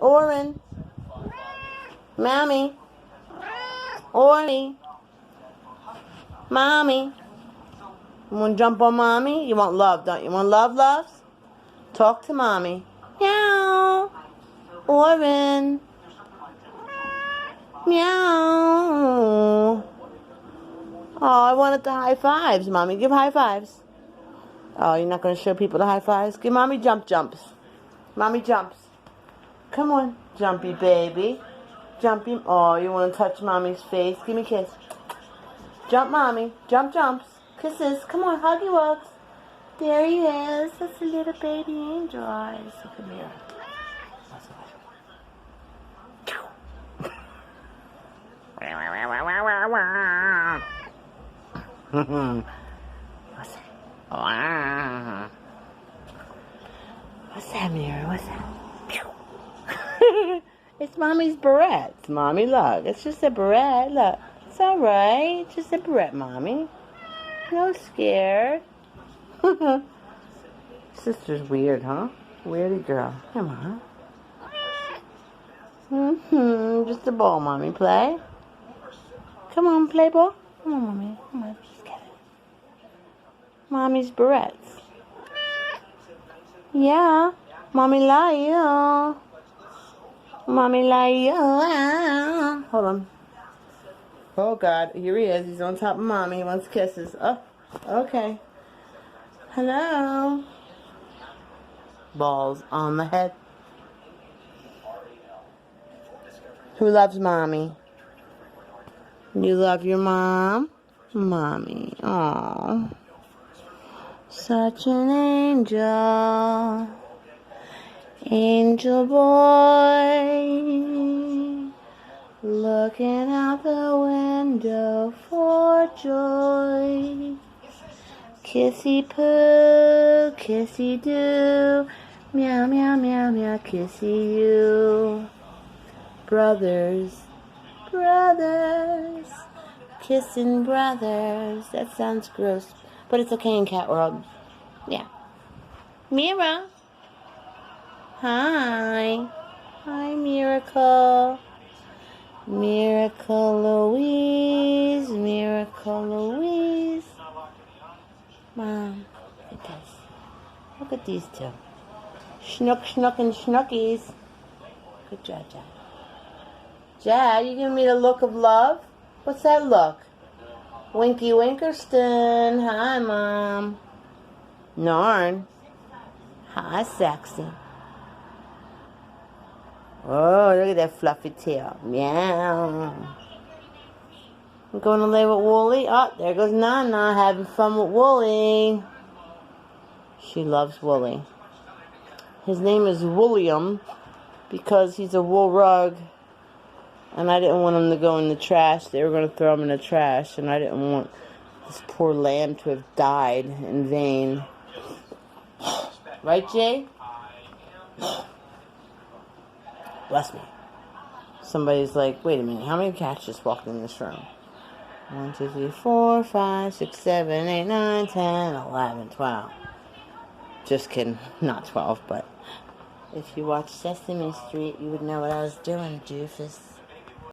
Oren. Mommy. Orly. Mommy. You want to jump on mommy? You want love, don't you? Want love, loves? Talk to mommy. Meow. Oren. Meow. Oh, I wanted the high fives, mommy. Give high fives. Oh, you're not going to show people the high fives? Give mommy jumps. Mommy jumps. Come on, jumpy baby. Jumpy. Oh, you want to touch mommy's face? Give me a kiss. Jump, mommy. Jumps. Kisses. Come on, huggy wugs. There he is. That's a little baby angel eyes. Look at me. What's that? What's that, Mira? What's that? It's mommy's barrette. It's mommy, look. It's just a barrette. Look. It's alright. Just a barrette, mommy. No scared. Sister's weird, huh? Weirdy girl. Come on. Just a ball, mommy. Play. Come on, play ball. Come on, mommy. Come on. Just get it. Mommy's barrettes. Yeah. Mommy love you. Mommy love you. Hold on. Oh, God. Here he is. He's on top of mommy. He wants kisses. Oh, okay. Hello. Balls on the head. Who loves mommy? You love your mom? Mommy. Aww. Such an angel. Angel boy. Looking out the window for joy. Kissy poo, kissy do. Meow, meow, meow, meow, kissy you. Brothers. Kissing brothers. That sounds gross, but it's okay in cat world. Yeah. Mira. Hi. Hi, Miracle. Miracle Louise. Mom, look at this. Look at these two. Schnook, and schnookies. Good job, Jack. Jack, you giving me the look of love? What's that look? Winky Winkerston. Hi, Mom. Narn. Hi, sexy. Oh, look at that fluffy tail. Meow. I'm going to lay with Wooly. Oh, there goes Nana having fun with Wooly. She loves Wooly. His name is William because he's a wool rug. And I didn't want him to go in the trash. They were going to throw him in the trash. And I didn't want this poor lamb to have died in vain. Right, Jay? Bless me. Somebody's like, wait a minute. How many cats just walked in this room? 1, 2, 3, 4, 5, 6, 7, 8, 9, 10, 11, 12. Just kidding. Not 12, but if you watch Sesame Street, you would know what I was doing, doofus.